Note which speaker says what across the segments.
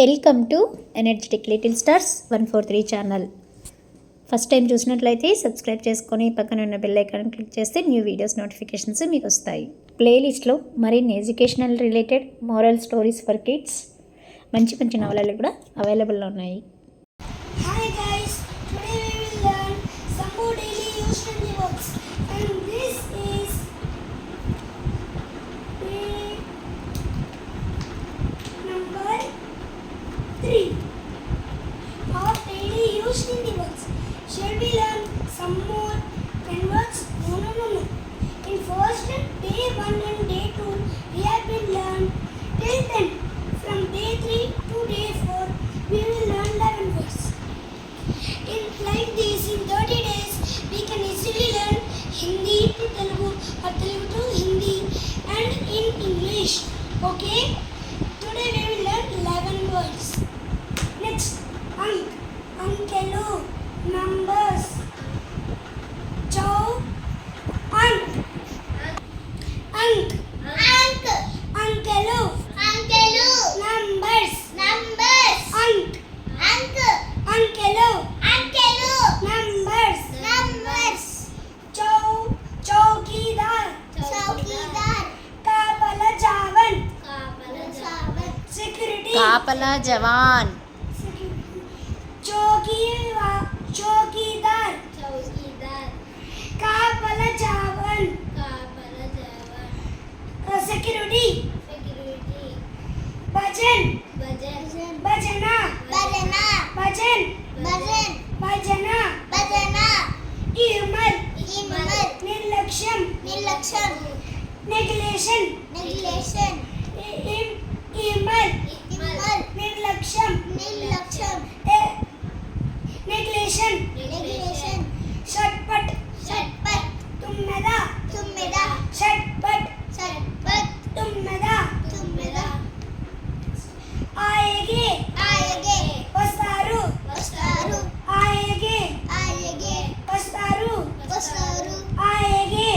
Speaker 1: Welcome to energetic little stars 143 channel. First time చూసినట్లయితే subscribe చేసుకొని పక్కన ఉన్న బెల్ ఐకాన్ క్లిక్ చేస్తే న్యూ వీడియోస్ నోటిఫికేషన్స్ మీకు వస్తాయి. ప్లేలిస్ట్లో మరిన్ని educational related moral stories for kids మంచి మంచి నవలలు కూడా అవైలబుల్లో ఉన్నాయి.
Speaker 2: Hi guys, today we will learn some more daily useful words, and this is number 3 of daily useful words. Shall we learn some more 10 words? No. In first day 1 and day 2 we have been learned till 10. From day 3 to day 4 we will learn 11 words. In like this, in 30 days, we can easily learn Hindi to Telugu or Telugu to Hindi and in English. Okay? Today we will learn 11 words. Next, Ankelu, numbers. Chow, Ank, Ankelu, numbers, Ank, Ankelu, numbers, Chowkidar, Kapala Jawan, security,
Speaker 1: కాపలా జవాన్,
Speaker 2: Chowkidar, Kapala Jawan, security, Bhajan, Bhajana, Irmal, Nirlaksham, Negation, Irmal, Nirlaksham, Negation, Shatpat, Tummeda, Shatpat, Tummeda, Aayege, Vastaru, Aayege, Vastaru, Aayege,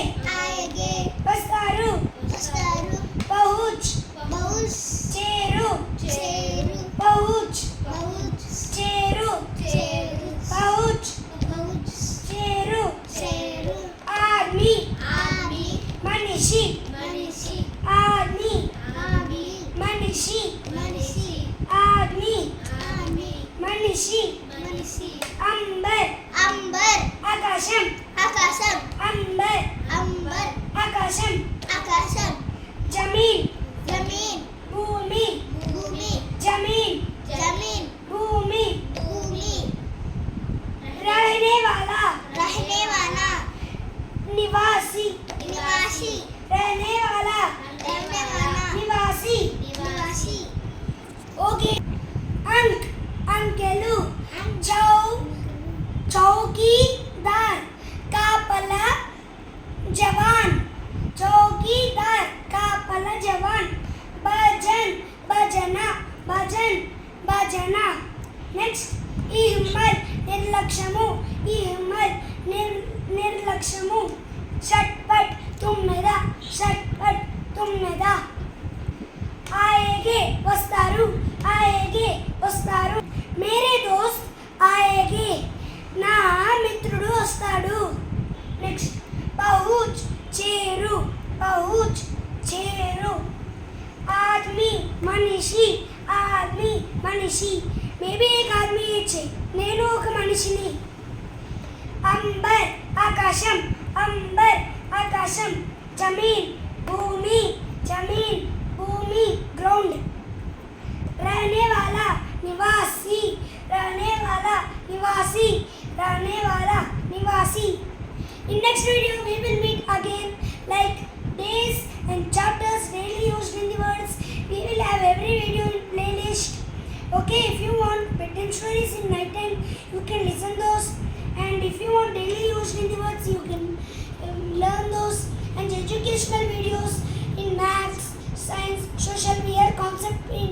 Speaker 2: Vastaru, Pahuch, Cheru, Pahuch, Cheru, Pahuch, Cheru, Army, Manishi, Army, Manishi, Army, Manishi, Amber, Akasham, Amber, Akasham, Jameen, Bhumi, Jameen, Bhumi, रहने वाला, निवासी, रहने वाला, निवासी. Okay. Ankelu, Chowkidar, Kapala Jawan, Chowkidar, Kapala Jawan, Bhajana. Next, Ihmal, Nirlakshamu, Shatpat, Tummeda. आएगे वस्तारू, मेरे दोस्त आएगे, నా మిత్రుడు వస్తాడు. నెక్స్ట్, పహుచ్, చేరు, ఆద్మీ, మనిషి, మేబీ एक आदमी ఇచ్చే, నేను ఒక మనిషిని. అంబర్, ఆకాశం, జమీన్, భూమి, గ్రౌండ్. रहने वाला, निवासी. In next video we will meet again, like days and chapters daily used in the words. We will have every video in playlist. Okay, if you want bedtime stories in night time, you can listen those, and if you want daily used in the words, you can learn those, and educational videos in maths, science, social, we are concept in